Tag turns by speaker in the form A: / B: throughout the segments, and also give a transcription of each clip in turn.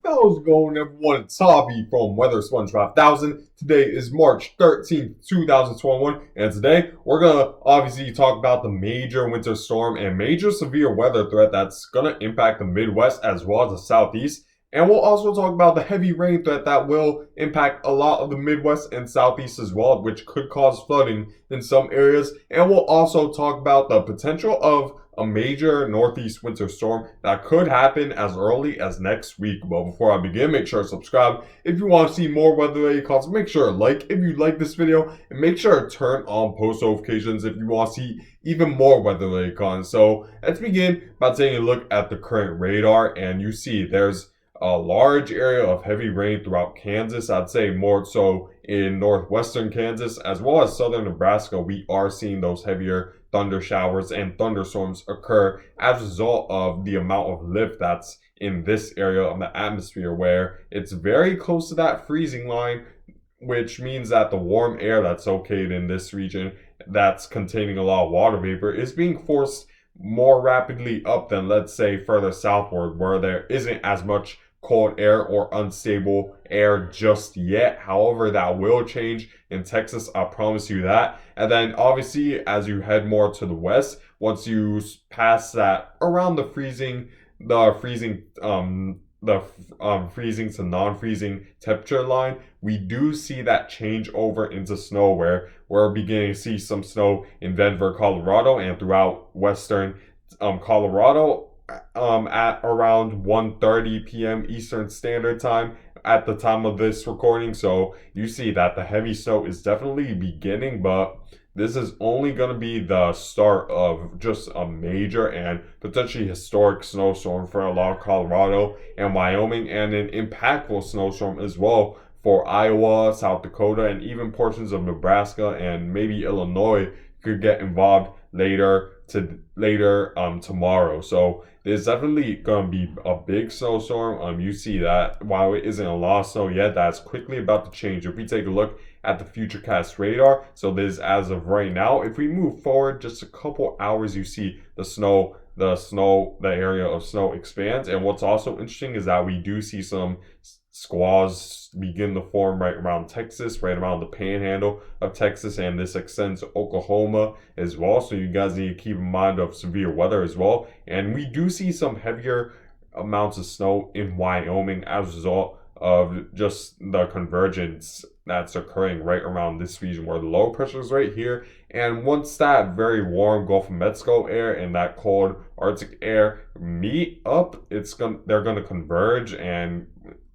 A: How's it going, everyone? It's Hobby from Weather Sponge 5000. Today is March 13th, 2021, and today we're gonna obviously talk about the major winter storm and major severe weather threat that's gonna impact the Midwest as well as the Southeast. And we'll also talk about the heavy rain threat that will impact a lot of the Midwest and Southeast as well, which could cause flooding in some areas. And we'll also talk about the potential of a major northeast winter storm that could happen as early as next week. But before I begin, make sure to subscribe if you want to see more weather-related content. Make sure to like if you like this video, and make sure to turn on post notifications if you want to see even more weather-related content. So let's begin by taking a look at the current radar, and you see there's a large area of heavy rain throughout Kansas. I'd say more so in northwestern Kansas as well as southern Nebraska. We are seeing those heavier thunder showers and thunderstorms occur as a result of the amount of lift that's in this area of the atmosphere, where it's very close to that freezing line, which means that the warm air that's located in this region that's containing a lot of water vapor is being forced more rapidly up than, let's say, further southward, where there isn't as much cold air or unstable air just yet. However, that will change in Texas, I promise you that. And then obviously as you head more to the west, once you pass that around the freezing to non-freezing temperature line, we do see that change over into snow, where we're beginning to see some snow in Denver, Colorado, and throughout western Colorado at around 1:30 p.m. Eastern Standard Time at the time of this recording. So you see that the heavy snow is definitely beginning, but this is only going to be the start of just a major and potentially historic snowstorm for a lot of Colorado and Wyoming, and an impactful snowstorm as well for Iowa, South Dakota, and even portions of Nebraska and maybe Illinois could get involved later tomorrow. So there's definitely going to be a big snowstorm. You see that while it isn't a lot of snow yet, that's quickly about to change. If we take a look at the Futurecast radar, so this as of right now, if we move forward just a couple hours, you see the area of snow expands. And what's also interesting is that we do see some squalls begin to form right around Texas, right around the panhandle of Texas, and this extends to Oklahoma as well. So you guys need to keep in mind of severe weather as well. And we do see some heavier amounts of snow in Wyoming as a result of just the convergence that's occurring right around this region, where the low pressure is right here. And once that very warm Gulf of Mexico air and that cold Arctic air meet up, they're gonna converge and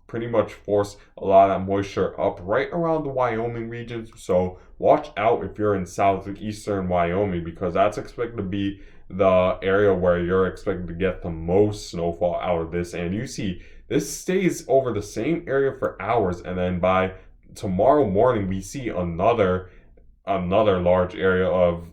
A: pretty much force a lot of that moisture up right around the Wyoming region. So watch out if you're in southeastern Wyoming, because that's expected to be the area where you're expected to get the most snowfall out of this. And you see this stays over the same area for hours, and then by tomorrow morning we see another large area of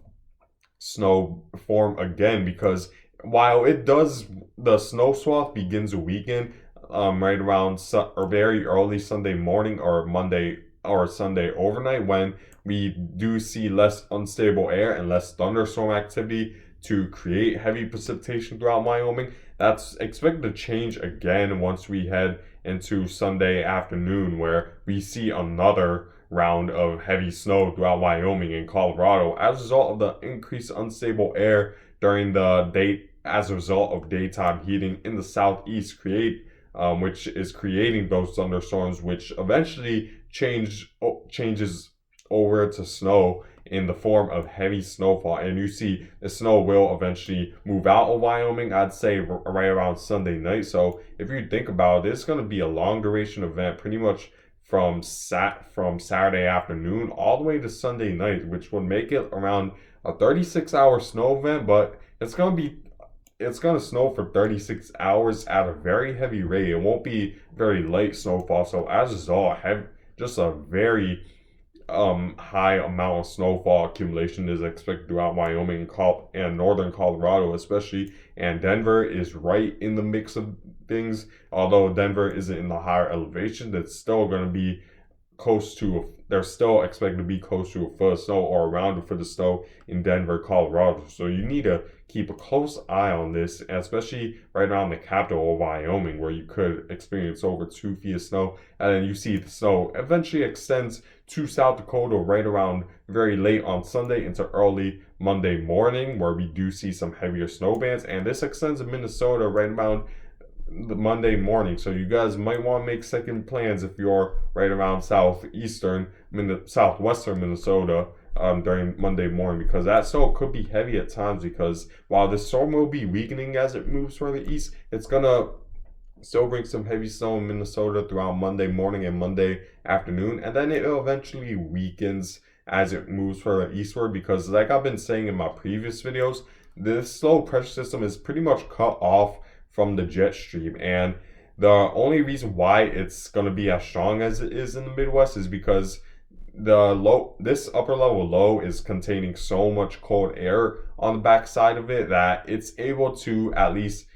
A: snow form again, because while the snow swath begins to weaken right around or very early Sunday morning or Monday or Sunday overnight, when we do see less unstable air and less thunderstorm activity to create heavy precipitation throughout Wyoming. That's expected to change again once we head into Sunday afternoon, where we see another round of heavy snow throughout Wyoming and Colorado as a result of the increased unstable air during the day as a result of daytime heating in the southeast, which is creating those thunderstorms, which eventually changes over to snow in the form of heavy snowfall. And you see the snow will eventually move out of Wyoming, I'd say right around Sunday night. So if you think about it, it's going to be a long duration event, pretty much from Saturday afternoon all the way to Sunday night, which would make it around a 36-hour snow event. But it's going to snow for 36 hours at a very heavy rate. It won't be very light snowfall. So as a result, just a very high amount of snowfall accumulation is expected throughout Wyoming and northern Colorado especially. And Denver is right in the mix of things. Although Denver isn't in the higher elevation, that's still going to be they're still expected to be close to a foot of snow or around a foot of snow in Denver, Colorado. So you need to keep a close eye on this, especially right around the capital of Wyoming, where you could experience over 2 feet of snow. And then you see the snow eventually extends to South Dakota right around very late on Sunday into early Monday morning, where we do see some heavier snow bands. And this extends to Minnesota right around the Monday morning. So you guys might want to make second plans if you're right around southwestern Minnesota during Monday morning, because that snow could be heavy at times, because while the storm will be weakening as it moves further east, it's gonna still bring some heavy snow in Minnesota throughout Monday morning and Monday afternoon, and then it eventually weakens as it moves further eastward, because like I've been saying in my previous videos, this low pressure system is pretty much cut off from the jet stream, and the only reason why it's going to be as strong as it is in the Midwest is because this upper level low is containing so much cold air on the backside of it that it's able to at least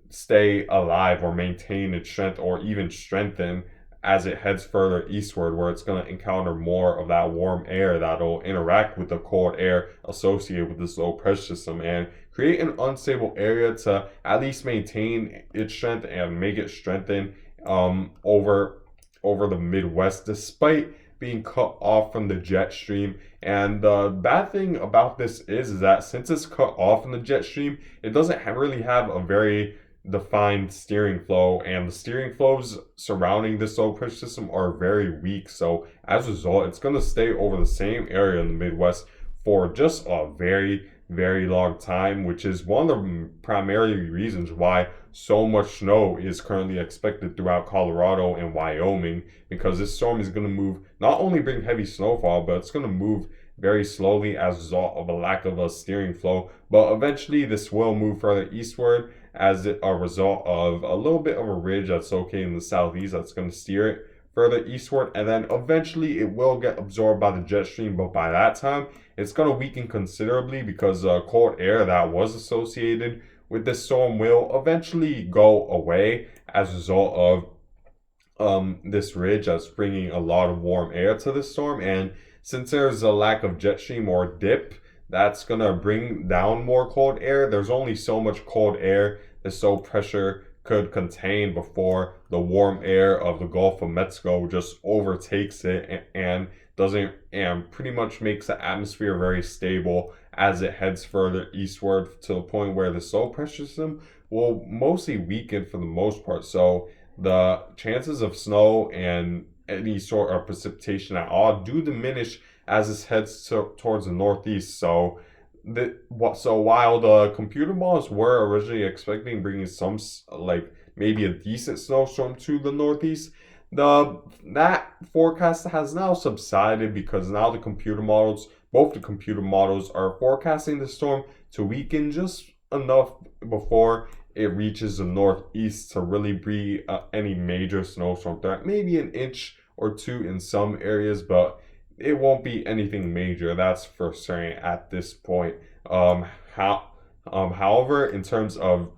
A: stay alive or maintain its strength or even strengthen as it heads further eastward, where it's going to encounter more of that warm air that'll interact with the cold air associated with this low pressure system and create an unstable area to at least maintain its strength and make it strengthen over the Midwest, despite being cut off from the jet stream. And the bad thing about this is that since it's cut off from the jet stream, it doesn't really have a very defined steering flow, and the steering flows surrounding this low pressure system are very weak. So as a result, it's going to stay over the same area in the Midwest for just a very, very long time, which is one of the primary reasons why so much snow is currently expected throughout Colorado and Wyoming, because this storm is going to move, not only bring heavy snowfall, but it's going to move very slowly as a result of a lack of a steering flow. But eventually this will move further eastward as a result of a little bit of a ridge that's located in the southeast that's going to steer it further eastward, and then eventually it will get absorbed by the jet stream. But by that time, it's going to weaken considerably, because cold air that was associated with this storm will eventually go away as a result of this ridge that's bringing a lot of warm air to the storm. And since there's a lack of jet stream or dip that's going to bring down more cold air, there's only so much cold air this low pressure could contain before the warm air of the Gulf of Mexico just overtakes it and pretty much makes the atmosphere very stable as it heads further eastward, to the point where the low pressure system will mostly weaken for the most part. So the chances of snow and any sort of precipitation at all do diminish as it heads towards the northeast. So while the computer models were originally expecting bringing some like maybe a decent snowstorm to the northeast, that forecast has now subsided, because now both the computer models are forecasting the storm to weaken just enough before it reaches the northeast to really be any major snowstorm threat. Maybe an inch or two in some areas, but it won't be anything major, that's for certain at this point. However, in terms of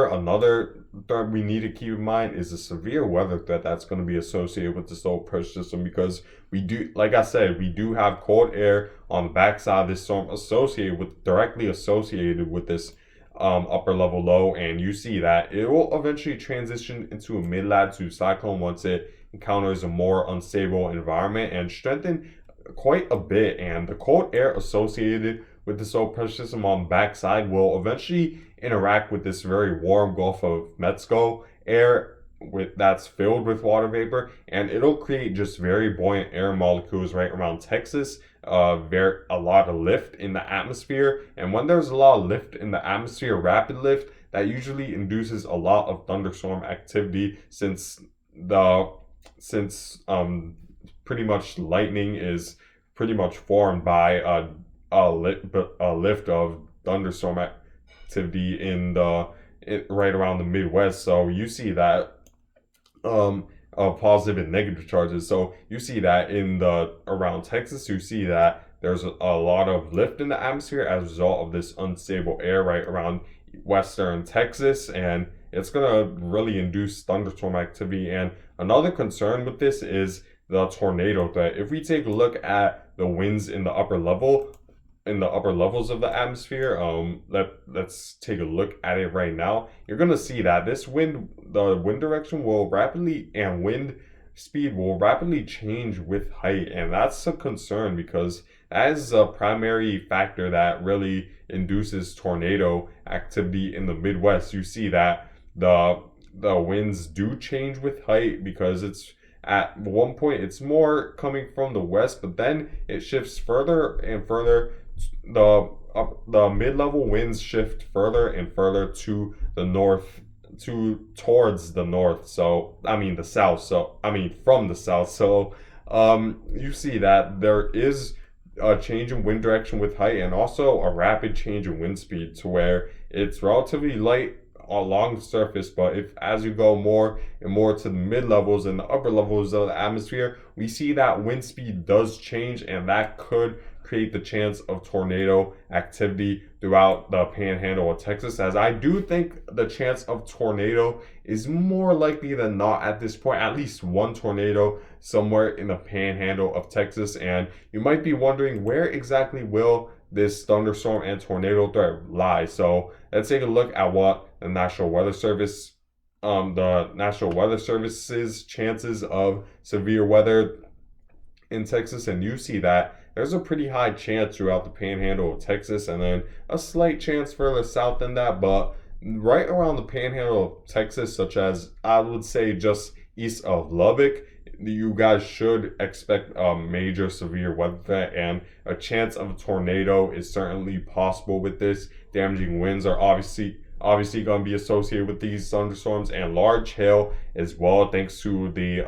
A: another threat we need to keep in mind is the severe weather threat that's going to be associated with this low pressure system, because we do, like I said, we do have cold air on the backside of this storm directly associated with this upper level low, and you see that it will eventually transition into a mid-latitude cyclone once it encounters a more unstable environment and strengthen quite a bit. And the cold air associated with this low pressure system on the backside will eventually interact with this very warm Gulf of Mexico air that's filled with water vapor, and it'll create just very buoyant air molecules right around Texas. A lot of lift in the atmosphere, and when there's a lot of lift in the atmosphere, rapid lift, that usually induces a lot of thunderstorm activity, since pretty much lightning is pretty much formed by a lift of thunderstorm activity right around the Midwest. So you see that positive and negative charges. So you see that around Texas, you see that there's a lot of lift in the atmosphere as a result of this unstable air right around western Texas, and it's gonna really induce thunderstorm activity. And another concern with this is the tornado threat. If we take a look at the winds in the upper level, in the upper levels of the atmosphere. Let's take a look at it right now. You're gonna see that the wind direction will rapidly and wind speed will rapidly change with height, and that's a concern because that is a primary factor that really induces tornado activity in the Midwest. You see that the winds do change with height because it's at one point it's more coming from the west, but then it shifts further and further. The mid-level winds shift further and further to the north, to towards the north. So I mean the south. So I mean from the south. So you see that there is a change in wind direction with height, and also a rapid change in wind speed to where it's relatively light along the surface, but if as you go more and more to the mid levels and the upper levels of the atmosphere, we see that wind speed does change, and that could create the chance of tornado activity throughout the panhandle of Texas. As I do think the chance of tornado is more likely than not at this point, at least one tornado somewhere in the panhandle of Texas. And you might be wondering, where exactly will this thunderstorm and tornado threat lie? So let's take a look at what the National Weather Service's chances of severe weather in Texas, and you see that there's a pretty high chance throughout the panhandle of Texas, and then a slight chance further south than that, but right around the panhandle of Texas, such as I would say just east of Lubbock, you guys should expect a major severe weather threat, and a chance of a tornado is certainly possible with this. Damaging winds are obviously going to be associated with these thunderstorms, and large hail as well, thanks to the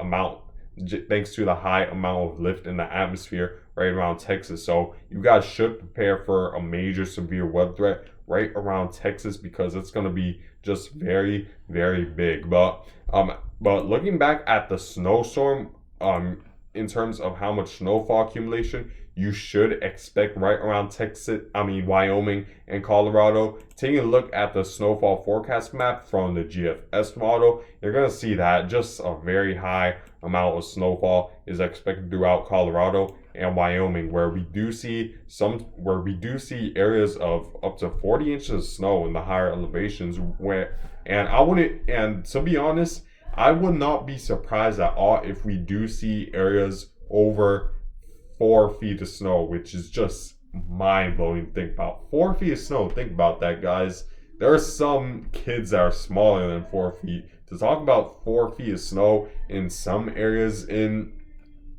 A: high amount of lift in the atmosphere right around Texas. So you guys should prepare for a major severe weather threat right around Texas, because it's going to be just very, very big. But looking back at the snowstorm, in terms of how much snowfall accumulation you should expect right around Wyoming and Colorado. Taking a look at the snowfall forecast map from the GFS model, you're going to see that just a very high amount of snowfall is expected throughout Colorado and Wyoming, where we do see areas of up to 40 inches of snow in the higher elevations. And to be honest, I would not be surprised at all if we do see areas over 4 feet of snow, which is just mind-blowing to think about. 4 feet of snow, think about that, guys. There are some kids that are smaller than 4 feet. To talk about 4 feet of snow in some areas in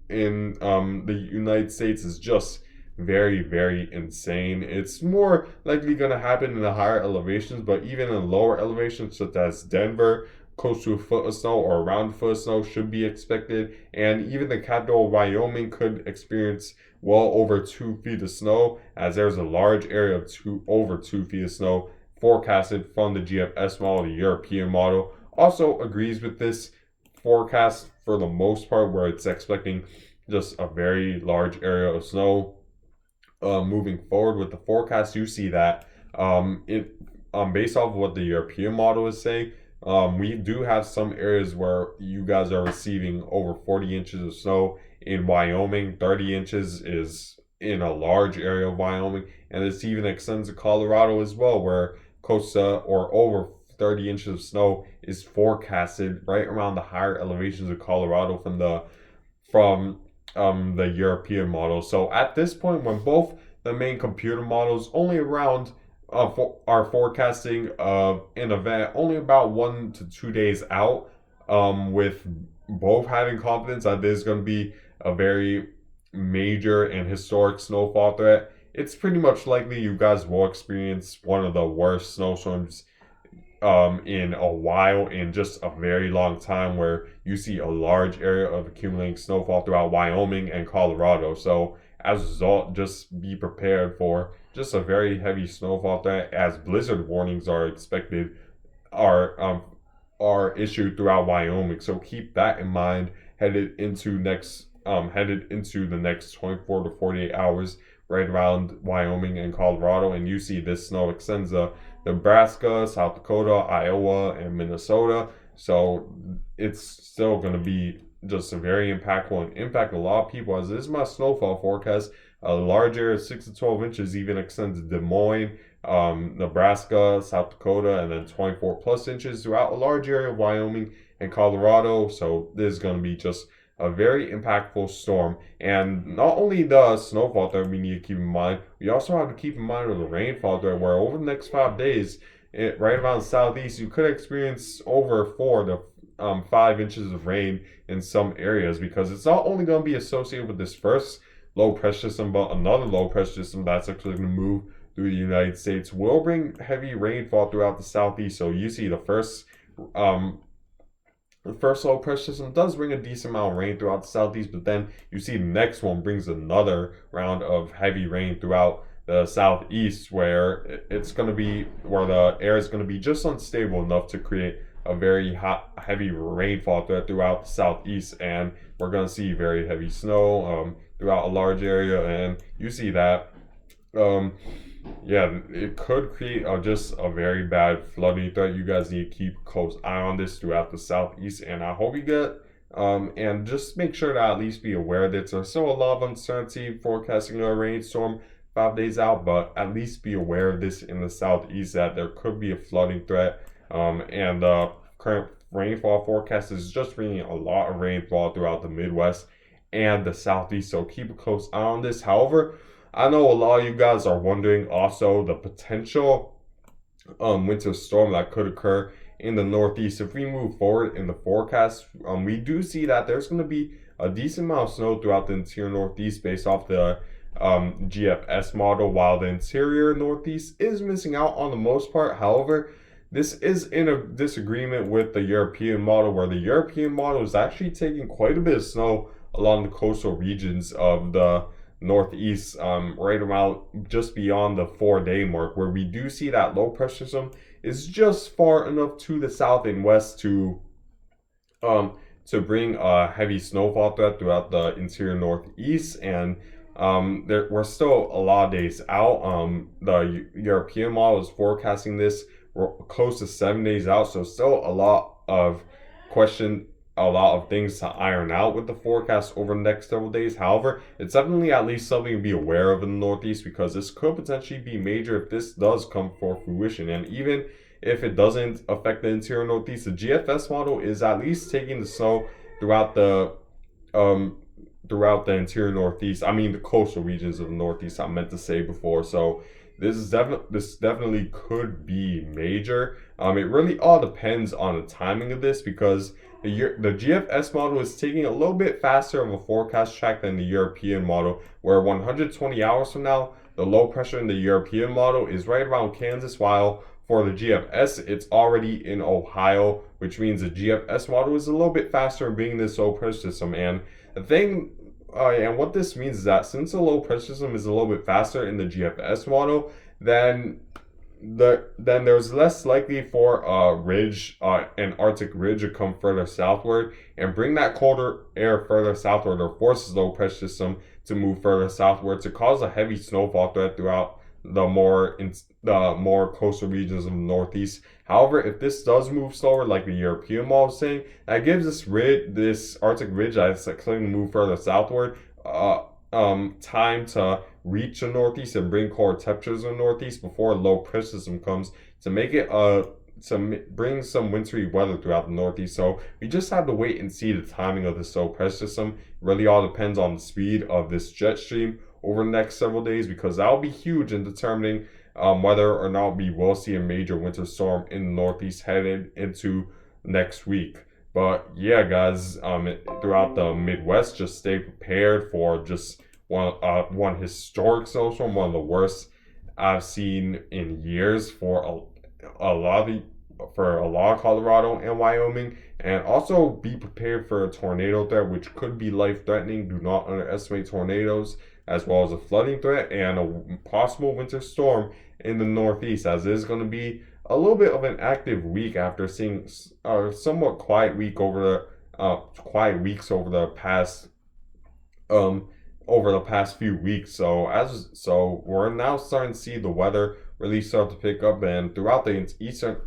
A: the United States is just very, very insane. It's more likely going to happen in the higher elevations, but even in lower elevations such as Denver, close to a foot of snow or around a foot of snow should be expected. And even the capital of Wyoming could experience well over 2 feet of snow, as there's a large area of over 2 feet of snow forecasted from the GFS model. The European model also agrees with this forecast for the most part, where it's expecting just a very large area of snow. Moving forward with the forecast, you see that based off of what the European model is saying, we do have some areas where you guys are receiving over 40 inches of snow in Wyoming. 30 inches is in a large area of Wyoming, and this even extends to Colorado as well, where close to or over 30 inches of snow is forecasted right around the higher elevations of Colorado from the European model. So at this point, when both the main computer models only around are forecasting an event only about 1 to 2 days out, with both having confidence that there's going to be a very major and historic snowfall threat, it's pretty much likely you guys will experience one of the worst snowstorms in a while, in just a very long time, where you see a large area of accumulating snowfall throughout Wyoming and Colorado. So as a result, just be prepared for just a very heavy snowfall threat, as blizzard warnings are expected are issued throughout Wyoming. So keep that in mind headed into the next 24 to 48 hours right around Wyoming and Colorado. And you see this snow extends to Nebraska, South Dakota, Iowa, and Minnesota. So it's still going to be just a very impactful and impact a lot of people, as this is my snowfall forecast a large area, 6 to 12 inches, even extends to Des Moines, Nebraska, South Dakota, and then 24 plus inches throughout a large area of Wyoming and Colorado. So this is going to be just a very impactful storm. And not only the snowfall threat we need to keep in mind, we also have to keep in mind the rainfall threat, where over the next 5 days, right around the southeast, you could experience over 4 to 5 inches of rain in some areas, because it's not only going to be associated with this first low pressure system, but another low pressure system that's actually going to move through the United States will bring heavy rainfall throughout the southeast. So you see the first low pressure system does bring a decent amount of rain throughout the southeast, but then you see the next one brings another round of heavy rain throughout the southeast, where it's going to be, where the air is going to be just unstable enough to create a very heavy rainfall throughout the southeast, and we're going to see very heavy snow throughout a large area. And you see that yeah, it could create just a very bad flooding threat. You guys need to keep a close eye on this throughout the southeast, and I hope you get and just make sure to at least be aware that there's still a lot of uncertainty forecasting a rainstorm 5 days out, but at least be aware of this in the southeast, that there could be a flooding threat. And the current rainfall forecast is just bringing a lot of rainfall throughout the Midwest and the southeast, so keep a close eye on this. However, I know a lot of you guys are wondering also the potential winter storm that could occur in the Northeast. If we move forward in the forecast, we do see that there's going to be a decent amount of snow throughout the interior Northeast based off the GFS model, while the interior Northeast is missing out on the most part. However, this is in a disagreement with the European model, where the European model is actually taking quite a bit of snow along the coastal regions of the Northeast, right around just beyond the 4-day mark, where we do see that low pressure system is just far enough to the south and west to bring a heavy snowfall threat throughout the interior Northeast. And we're still a lot of days out. The European model is forecasting this close to 7 days out, so still a lot of things to iron out with the forecast over the next several days. However, it's definitely at least something to be aware of in the Northeast, because this could potentially be major if this does come for fruition. And even if it doesn't affect the interior Northeast, the GFS model is at least taking the snow throughout the interior Northeast. I mean the coastal regions of the Northeast, I meant to say before. So this definitely could be major. It really all depends on the timing of this, because the GFS model is taking a little bit faster of a forecast track than the European model, where 120 hours from now, the low pressure in the European model is right around Kansas, while for the GFS, it's already in Ohio, which means the GFS model is a little bit faster in bringing this low pressure system. And the thing, and what this means is that since the low pressure system is a little bit faster in the GFS model, then there's less likely for an Arctic ridge to come further southward and bring that colder air further southward, or forces low pressure system to move further southward to cause a heavy snowfall threat throughout the more coastal regions of the Northeast. However, if this does move slower, like the European model is saying, that gives this Arctic ridge that's expecting to move further southward time to reach the Northeast and bring colder temperatures in the Northeast before a low pressure system comes to make it to bring some wintry weather throughout the Northeast. So we just have to wait and see the timing of this low pressure system. It really all depends on the speed of this jet stream over the next several days, because that will be huge in determining whether or not we will see a major winter storm in the Northeast headed into next week. But yeah, guys, throughout the Midwest, just stay prepared for just one historic snowstorm, one of the worst I've seen in years for a lot of Colorado and Wyoming. And also be prepared for a tornado threat, which could be life-threatening. Do not underestimate tornadoes, as well as a flooding threat and a possible winter storm in the Northeast, as it is going to be a little bit of an active week after seeing a somewhat quiet weeks over the past few weeks. So we're now starting to see the weather really start to pick up, and throughout the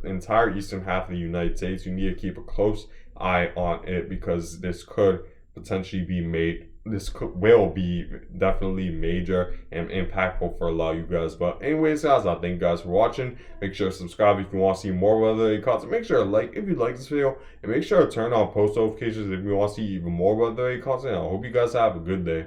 A: entire eastern half of the United States, you need to keep a close eye on it, because this could potentially be made will be definitely major and impactful for a lot of you guys. But anyways, guys, I thank you guys for watching. Make sure to subscribe if you want to see more weather-related content. Make sure to like if you like this video, and make sure to turn on post notifications if you want to see even more weather-related content. I hope you guys have a good day.